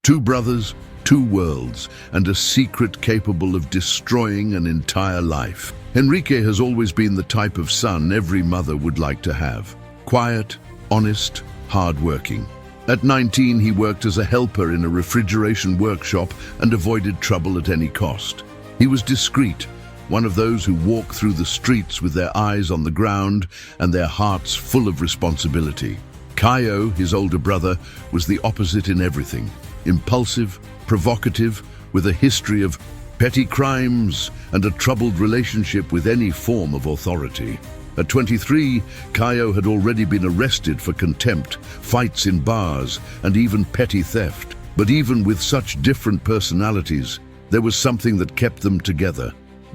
Two brothers, two worlds, and a secret capable of destroying an entire life. Henrique has always been the type of son every mother would like to have. Quiet, honest, hard-working. At 19, he worked as a helper in a refrigeration workshop and avoided trouble at any cost. He was discreet, one of those who walk through the streets with their eyes on the ground and their hearts full of responsibility. Caio, his older brother, was the opposite in everything. Impulsive, provocative, with a history of petty crimes and a troubled relationship with any form of authority. At 23, Caio had already been arrested for contempt, fights in bars, and even petty theft. But even with such different personalities, there was something that kept them together.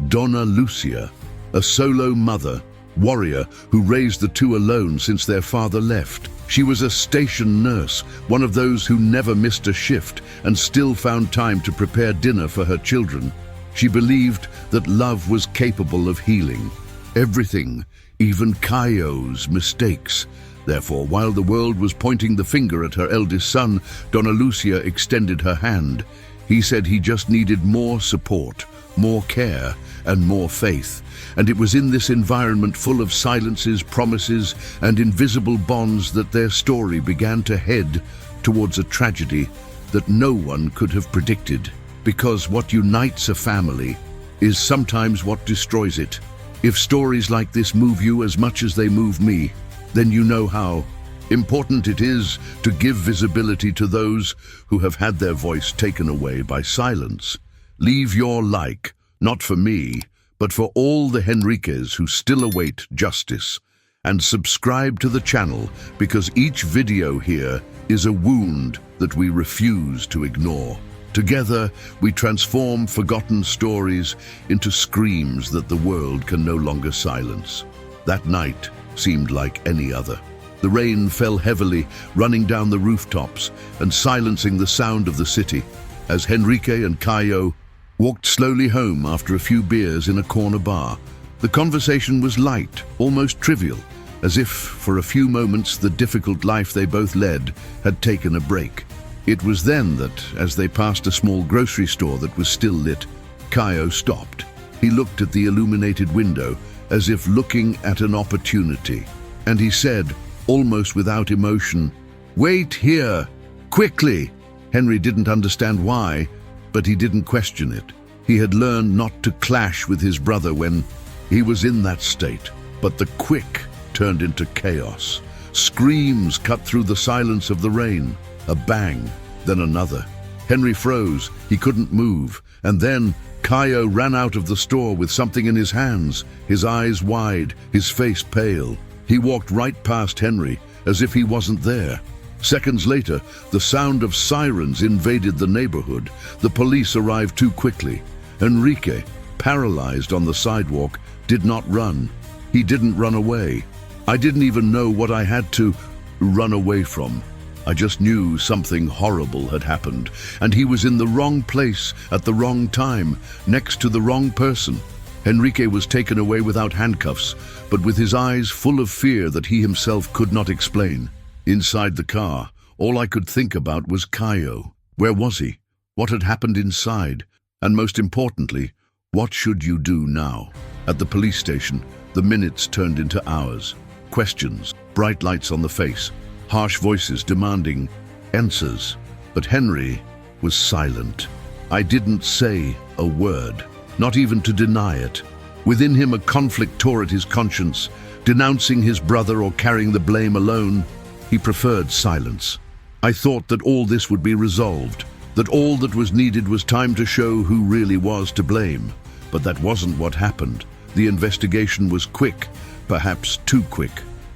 Donna Lucia, a solo mother, warrior who raised the two alone since their father left. She was a station nurse, one of those who never missed a shift and still found time to prepare dinner for her children. She believed that love was capable of healing everything, even Caio's mistakes. Therefore, while the world was pointing the finger at her eldest son, Donna Lucia extended her hand. He said he just needed more support, more care, and more faith. And it was in this environment full of silences, promises, and invisible bonds that their story began to head towards a tragedy that no one could have predicted. Because what unites a family is sometimes what destroys it. If stories like this move you as much as they move me, then you know how important it is to give visibility to those who have had their voice taken away by silence. Leave your like, not for me, but for all the Henriques who still await justice. And subscribe to the channel, because each video here is a wound that we refuse to ignore. Together, we transform forgotten stories into screams that the world can no longer silence. That night seemed like any other. The rain fell heavily, running down the rooftops and silencing the sound of the city, as Henrique and Caio walked slowly home after a few beers in a corner bar. The conversation was light, almost trivial, as if for a few moments the difficult life they both led had taken a break. It was then that, as they passed a small grocery store that was still lit, Caio stopped. He looked at the illuminated window, as if looking at an opportunity. And he said, almost without emotion, "Wait here, quickly!" Henry didn't understand why, but he didn't question it. He had learned not to clash with his brother when he was in that state. But the quick turned into chaos. Screams cut through the silence of the rain. A bang, then another. Henry froze. He couldn't move. And then Caio ran out of the store with something in his hands, his eyes wide, his face pale. He walked right past Henry, as if he wasn't there. Seconds later, the sound of sirens invaded the neighborhood. The police arrived too quickly. Henrique, paralyzed on the sidewalk, did not run. He didn't run away. I didn't even know what I had to run away from. I just knew something horrible had happened, and he was in the wrong place at the wrong time, next to the wrong person. Henrique was taken away without handcuffs, but with his eyes full of fear that he himself could not explain. Inside the car, all I could think about was Caio. Where was he? What had happened inside? And most importantly, what should you do now? At the police station, the minutes turned into hours. Questions, bright lights on the face, harsh voices demanding answers. But Henry was silent. I didn't say a word, not even to deny it. Within him, a conflict tore at his conscience, denouncing his brother or carrying the blame alone. He preferred silence. I thought that all this would be resolved, that all that was needed was time to show who really was to blame. But that wasn't what happened. The investigation was quick, perhaps too quick.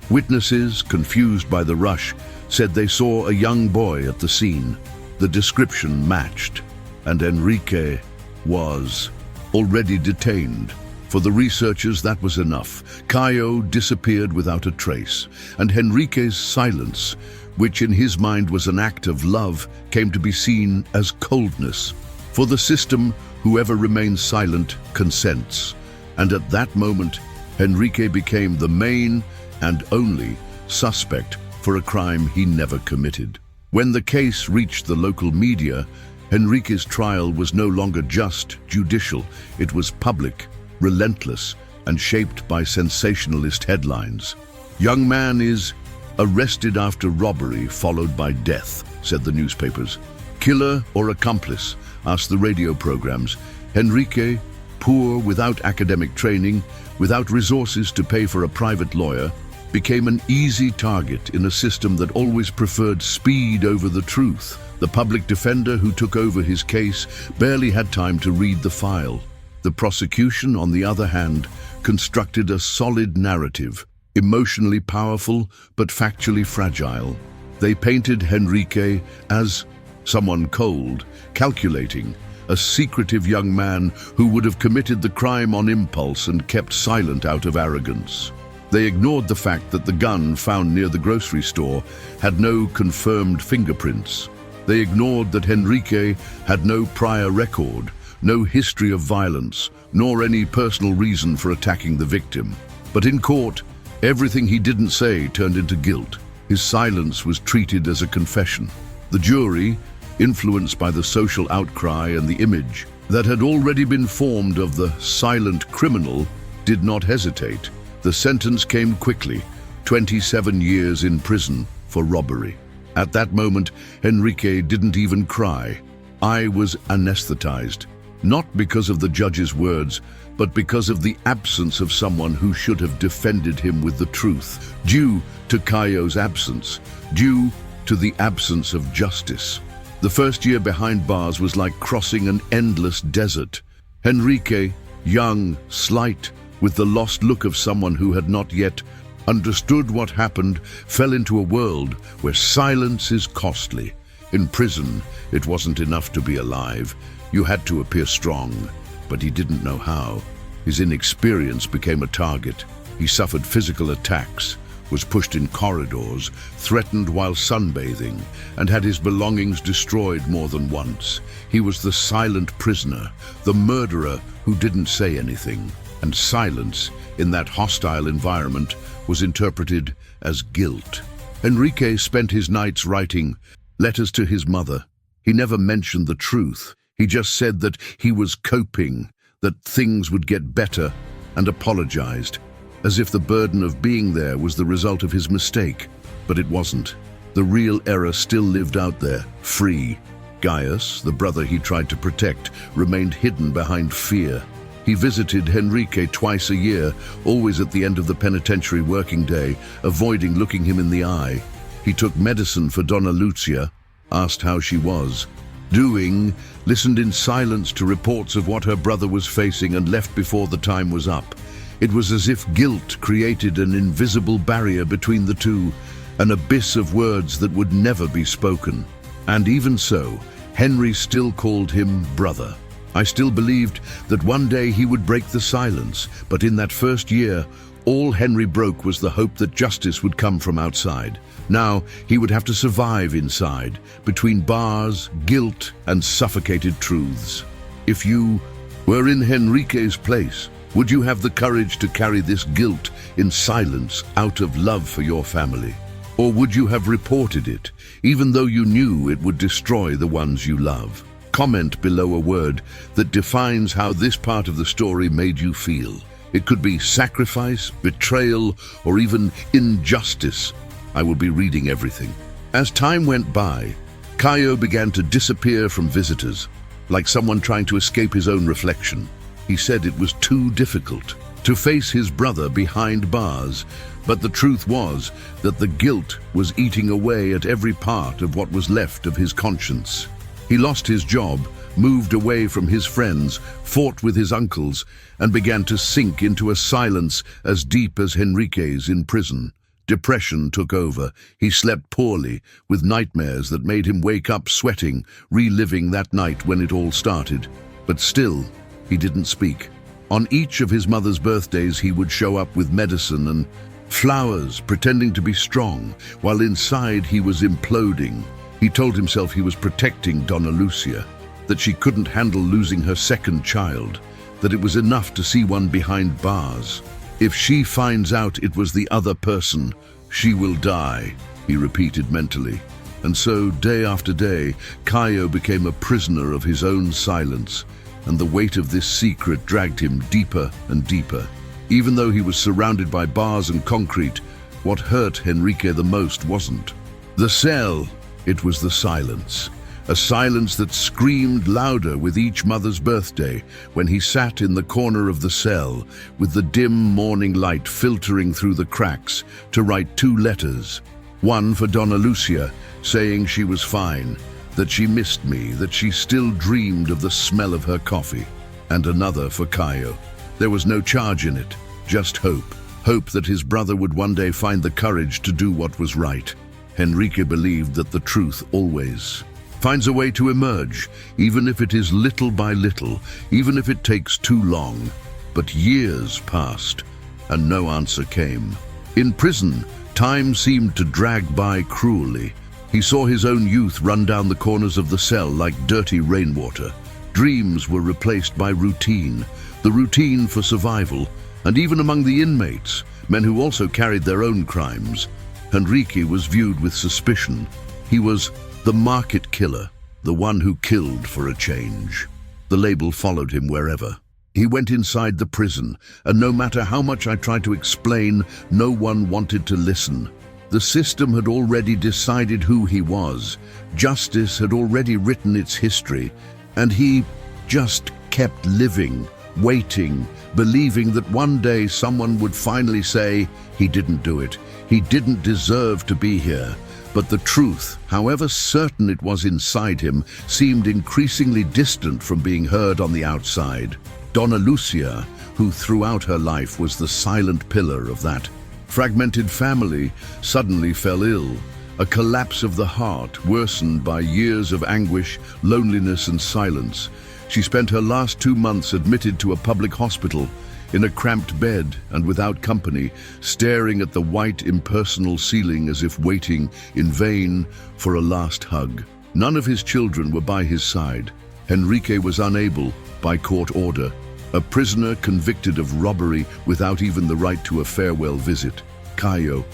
Witnesses, confused by the rush, said they saw a young boy at the scene. The description matched, and Henrique was already detained. For the researchers, that was enough. Caio disappeared without a trace, and Henrique's silence, which in his mind was an act of love, came to be seen as coldness. For the system, whoever remains silent consents. And at that moment, Henrique became the main and only suspect for a crime he never committed. When the case reached the local media, Henrique's trial was no longer just judicial. It was public, relentless, and shaped by sensationalist headlines. "Young man is arrested after robbery followed by death," said the newspapers. "Killer or accomplice?" asked the radio programs. Henrique, poor, without academic training, without resources to pay for a private lawyer, became an easy target in a system that always preferred speed over the truth. The public defender who took over his case barely had time to read the file. The prosecution, on the other hand, constructed a solid narrative, emotionally powerful but factually fragile. They painted Henrique as someone cold, calculating, a secretive young man who would have committed the crime on impulse and kept silent out of arrogance. They ignored the fact that the gun found near the grocery store had no confirmed fingerprints. They ignored that Henrique had no prior record, no history of violence, nor any personal reason for attacking the victim. But in court, everything he didn't say turned into guilt. His silence was treated as a confession. The jury, influenced by the social outcry and the image that had already been formed of the silent criminal, did not hesitate. The sentence came quickly, 27 years in prison for robbery. At that moment, Henrique didn't even cry. I was anesthetized, not because of the judge's words, but because of the absence of someone who should have defended him with the truth, due to Caio's absence, due to the absence of justice. The first year behind bars was like crossing an endless desert. Henrique, young, slight, with the lost look of someone who had not yet understood what happened, fell into a world where silence is costly. In prison, it wasn't enough to be alive. You had to appear strong, but he didn't know how. His inexperience became a target. He suffered physical attacks, was pushed in corridors, threatened while sunbathing, and had his belongings destroyed more than once. He was the silent prisoner, the murderer who didn't say anything. And silence in that hostile environment was interpreted as guilt. Henrique spent his nights writing letters to his mother. He never mentioned the truth. He just said that he was coping, that things would get better, and apologized, as if the burden of being there was the result of his mistake. But it wasn't. The real error still lived out there, free. Gaius, the brother he tried to protect, remained hidden behind fear. He visited Henrique twice a year, always at the end of the penitentiary working day, avoiding looking him in the eye. He took medicine for Donna Lucia, asked how she was doing, listened in silence to reports of what her brother was facing, and left before the time was up. It was as if guilt created an invisible barrier between the two, an abyss of words that would never be spoken. And even so, Henry still called him brother. I still believed that one day he would break the silence, but in that first year, all Henry broke was the hope that justice would come from outside. Now, he would have to survive inside, between bars, guilt, and suffocated truths. If you were in Henrique's place, would you have the courage to carry this guilt in silence out of love for your family? Or would you have reported it, even though you knew it would destroy the ones you love? Comment below a word that defines how this part of the story made you feel. It could be sacrifice, betrayal, or even injustice. I will be reading everything. As time went by, Caio began to disappear from visitors, like someone trying to escape his own reflection. He said it was too difficult to face his brother behind bars, but the truth was that the guilt was eating away at every part of what was left of his conscience. He lost his job, moved away from his friends, fought with his uncles, and began to sink into a silence as deep as Henrique's in prison. Depression took over. He slept poorly, with nightmares that made him wake up sweating, reliving that night when it all started. But still, he didn't speak. On each of his mother's birthdays, he would show up with medicine and flowers, pretending to be strong, while inside he was imploding. He told himself he was protecting Donna Lucia, that she couldn't handle losing her second child, that it was enough to see one behind bars. If she finds out it was the other person, she will die, he repeated mentally. And so, day after day, Caio became a prisoner of his own silence, and the weight of this secret dragged him deeper and deeper. Even though he was surrounded by bars and concrete, what hurt Henrique the most wasn't the cell, it was the silence. A silence that screamed louder with each mother's birthday when he sat in the corner of the cell with the dim morning light filtering through the cracks to write 2 letters. One for Donna Lucia, saying she was fine, that she missed me, that she still dreamed of the smell of her coffee. And another for Caio. There was no charge in it, just hope. Hope that his brother would one day find the courage to do what was right. Henrique believed that the truth always finds a way to emerge, even if it is little by little, even if it takes too long. But years passed, and no answer came. In prison, time seemed to drag by cruelly. He saw his own youth run down the corners of the cell like dirty rainwater. Dreams were replaced by routine, the routine for survival, and even among the inmates, men who also carried their own crimes, Henrique was viewed with suspicion. He was the market killer, the one who killed for a change. The label followed him wherever. He went inside the prison, and no matter how much I tried to explain, no one wanted to listen. The system had already decided who he was. Justice had already written its history, and he just kept living, waiting, believing that one day someone would finally say, he didn't do it, he didn't deserve to be here. But the truth, however certain it was inside him, seemed increasingly distant from being heard on the outside. Donna Lucia, who throughout her life was the silent pillar of that fragmented family, suddenly fell ill. A collapse of the heart, worsened by years of anguish, loneliness and silence. She spent her last 2 months admitted to a public hospital, in a cramped bed and without company, staring at the white, impersonal ceiling as if waiting in vain for a last hug. None of his children were by his side. Henrique was unable, by court order, a prisoner convicted of robbery without even the right to a farewell visit. Caio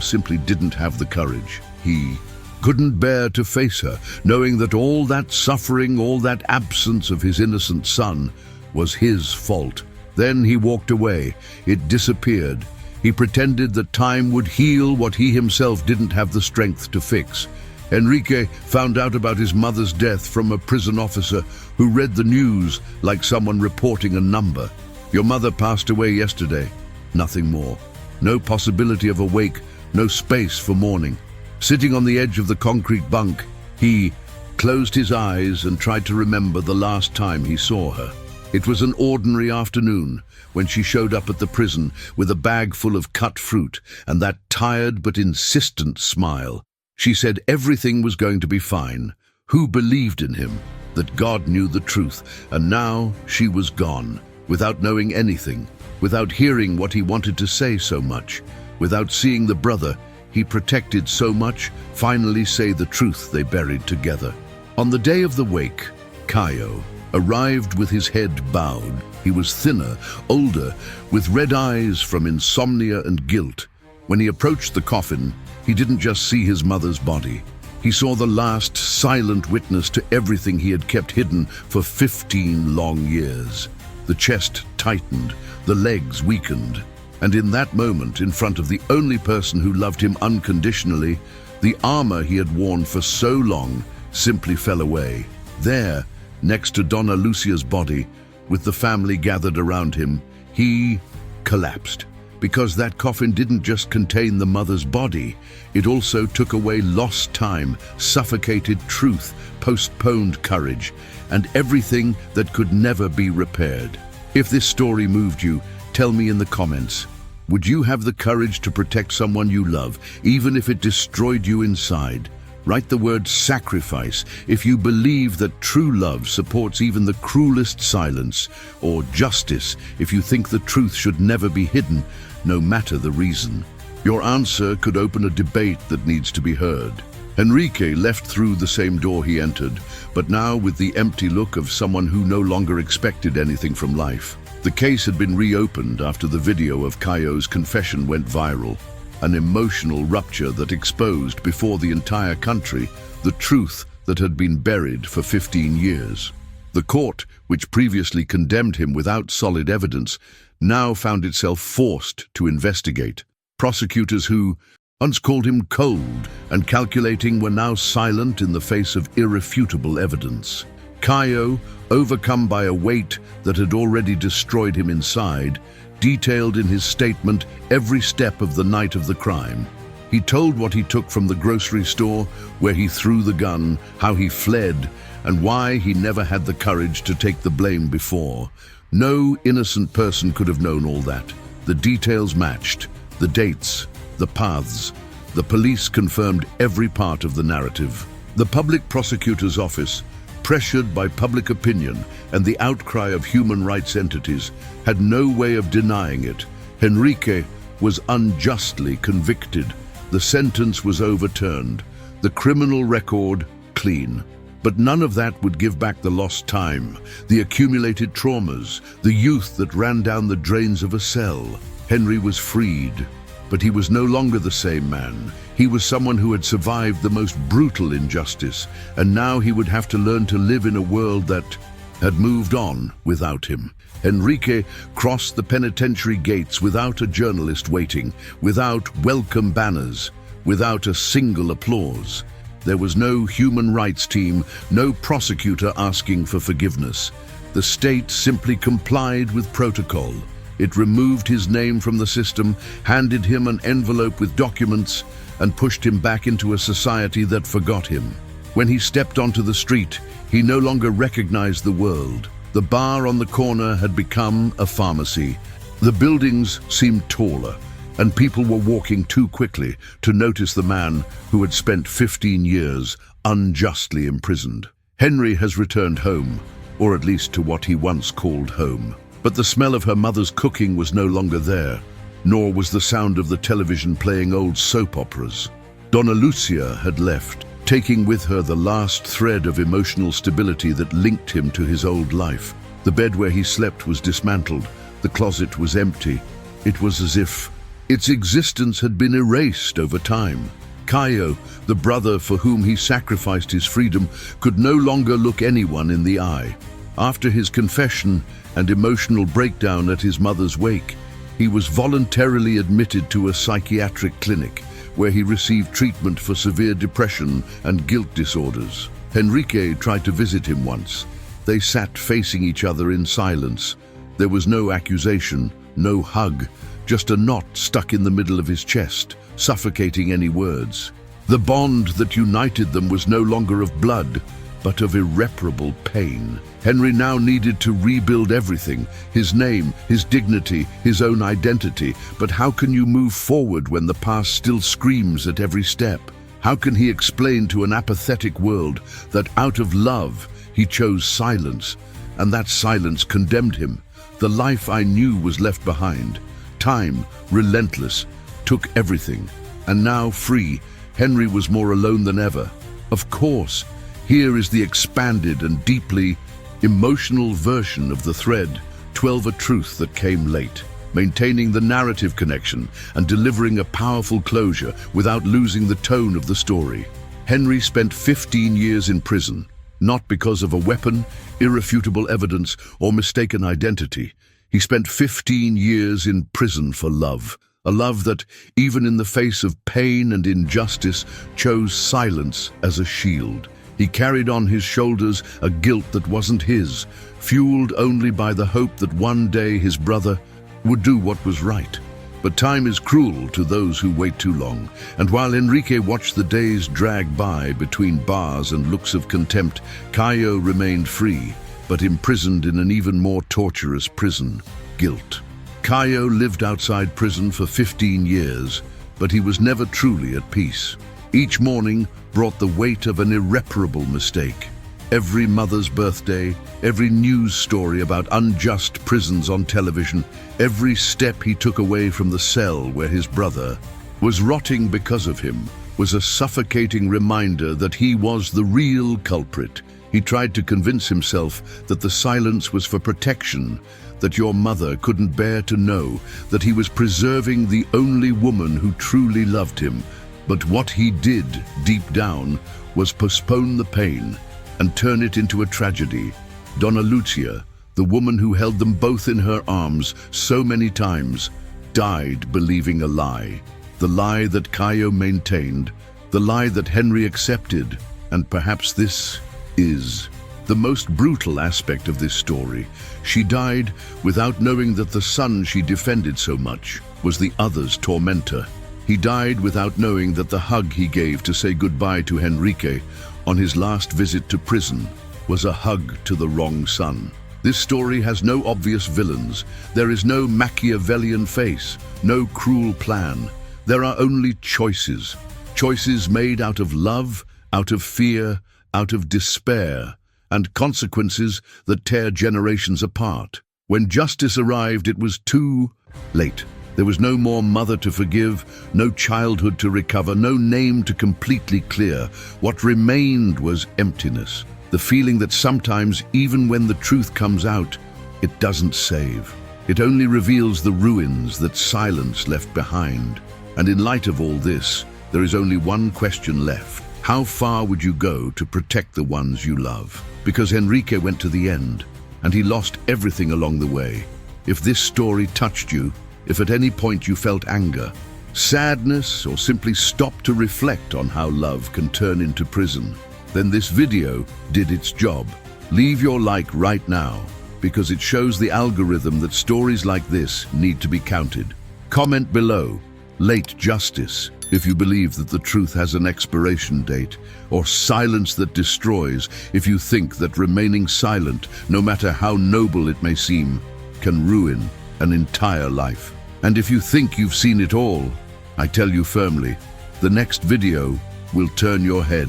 simply didn't have the courage. He couldn't bear to face her, knowing that all that suffering, all that absence of his innocent son was his fault. Then he walked away. It disappeared. He pretended that time would heal what he himself didn't have the strength to fix. Henrique found out about his mother's death from a prison officer who read the news like someone reporting a number. Your mother passed away yesterday. Nothing more. No possibility of a wake, no space for mourning. Sitting on the edge of the concrete bunk, he closed his eyes and tried to remember the last time he saw her. It was an ordinary afternoon when she showed up at the prison with a bag full of cut fruit and that tired but insistent smile. She said everything was going to be fine. Who believed in him? That God knew the truth, and now she was gone, without knowing anything, without hearing what he wanted to say so much, without seeing the brother he protected so much finally say the truth they buried together. On the day of the wake, Caio arrived with his head bowed. He was thinner, older, with red eyes from insomnia and guilt. When he approached the coffin, he didn't just see his mother's body. He saw the last silent witness to everything he had kept hidden for 15 long years. The chest tightened, the legs weakened, and in that moment, in front of the only person who loved him unconditionally, the armor he had worn for so long simply fell away. There, next to Donna Lucia's body, with the family gathered around him, he collapsed. Because that coffin didn't just contain the mother's body, it also took away lost time, suffocated truth, postponed courage, and everything that could never be repaired. If this story moved you, tell me in the comments. Would you have the courage to protect someone you love, even if it destroyed you inside? Write the word sacrifice if you believe that true love supports even the cruelest silence, or justice if you think the truth should never be hidden, no matter the reason. Your answer could open a debate that needs to be heard. Henrique left through the same door he entered, but now with the empty look of someone who no longer expected anything from life. The case had been reopened after the video of Caio's confession went viral. an emotional rupture that exposed before the entire country the truth that had been buried for 15 years. The court, which previously condemned him without solid evidence, now found itself forced to investigate. Prosecutors who once called him cold and calculating were now silent in the face of irrefutable evidence. Caio, overcome by a weight that had already destroyed him inside, detailed in his statement every step of the night of the crime. He told what he took from the grocery store, where he threw the gun, how he fled, and why he never had the courage to take the blame before. No innocent person could have known all that. The details matched, the dates, the paths. The police confirmed every part of the narrative. The public prosecutor's office, pressured by public opinion and the outcry of human rights entities, had no way of denying it. Henrique was unjustly convicted. The sentence was overturned, the criminal record clean. But none of that would give back the lost time, the accumulated traumas, the youth that ran down the drains of a cell. Henry was freed, but he was no longer the same man. He was someone who had survived the most brutal injustice, and now he would have to learn to live in a world that had moved on without him. Henrique crossed the penitentiary gates without a journalist waiting, without welcome banners, without a single applause. There was no human rights team, no prosecutor asking for forgiveness. The state simply complied with protocol. It removed his name from the system, handed him an envelope with documents, and pushed him back into a society that forgot him. When he stepped onto the street, he no longer recognized the world. The bar on the corner had become a pharmacy. The buildings seemed taller, and people were walking too quickly to notice the man who had spent 15 years unjustly imprisoned. Henry has returned home, or at least to what he once called home. But the smell of her mother's cooking was no longer there, nor was the sound of the television playing old soap operas. Donna Lucia had left, taking with her the last thread of emotional stability that linked him to his old life. The bed where he slept was dismantled, the closet was empty. It was as if its existence had been erased over time. Caio, the brother for whom he sacrificed his freedom, could no longer look anyone in the eye. After his confession and emotional breakdown at his mother's wake, he was voluntarily admitted to a psychiatric clinic where he received treatment for severe depression and guilt disorders. Henrique tried to visit him once. They sat facing each other in silence. There was no accusation, no hug, just a knot stuck in the middle of his chest, suffocating any words. The bond that united them was no longer of blood, but of irreparable pain. Henry now needed to rebuild everything, his name, his dignity, his own identity. But how can you move forward when the past still screams at every step? How can he explain to an apathetic world that out of love he chose silence, and that silence condemned him? The life I knew was left behind. Time, relentless, took everything. And now, free, Henry was more alone than ever. Of course, here is the expanded and deeply emotional version of the thread, 12 A Truth That Came Late, maintaining the narrative connection and delivering a powerful closure without losing the tone of the story. Henry spent 15 years in prison, not because of a weapon, irrefutable evidence, or mistaken identity. He spent 15 years in prison for love, a love that, even in the face of pain and injustice, chose silence as a shield. He carried on his shoulders a guilt that wasn't his, fueled only by the hope that one day his brother would do what was right. But time is cruel to those who wait too long, and while Henrique watched the days drag by between bars and looks of contempt, Caio remained free, but imprisoned in an even more torturous prison, guilt. Caio lived outside prison for 15 years, but he was never truly at peace. Each morning brought the weight of an irreparable mistake. Every mother's birthday, every news story about unjust prisons on television, every step he took away from the cell where his brother was rotting because of him, was a suffocating reminder that he was the real culprit. He tried to convince himself that the silence was for protection, that your mother couldn't bear to know that he was preserving the only woman who truly loved him. But what he did, deep down, was postpone the pain and turn it into a tragedy. Donna Lucia, the woman who held them both in her arms so many times, died believing a lie. The lie that Caio maintained, the lie that Henry accepted, and perhaps this is the most brutal aspect of this story. She died without knowing that the son she defended so much was the other's tormentor. He died without knowing that the hug he gave to say goodbye to Henrique on his last visit to prison was a hug to the wrong son. This story has no obvious villains. There is no Machiavellian face, no cruel plan. There are only choices. Choices made out of love, out of fear, out of despair, and consequences that tear generations apart. When justice arrived, it was too late. There was no more mother to forgive, no childhood to recover, no name to completely clear. What remained was emptiness. The feeling that sometimes, even when the truth comes out, it doesn't save. It only reveals the ruins that silence left behind. And in light of all this, there is only one question left. How far would you go to protect the ones you love? Because Henrique went to the end, and he lost everything along the way. If this story touched you, if at any point you felt anger, sadness, or simply stopped to reflect on how love can turn into prison, then this video did its job. Leave your like right now, because it shows the algorithm that stories like this need to be counted. Comment below, late justice, if you believe that the truth has an expiration date, or silence that destroys if you think that remaining silent, no matter how noble it may seem, can ruin an entire life. And if you think you've seen it all, I tell you firmly, the next video will turn your head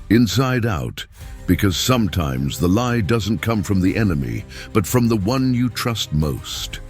inside out, because sometimes the lie doesn't come from the enemy, but from the one you trust most.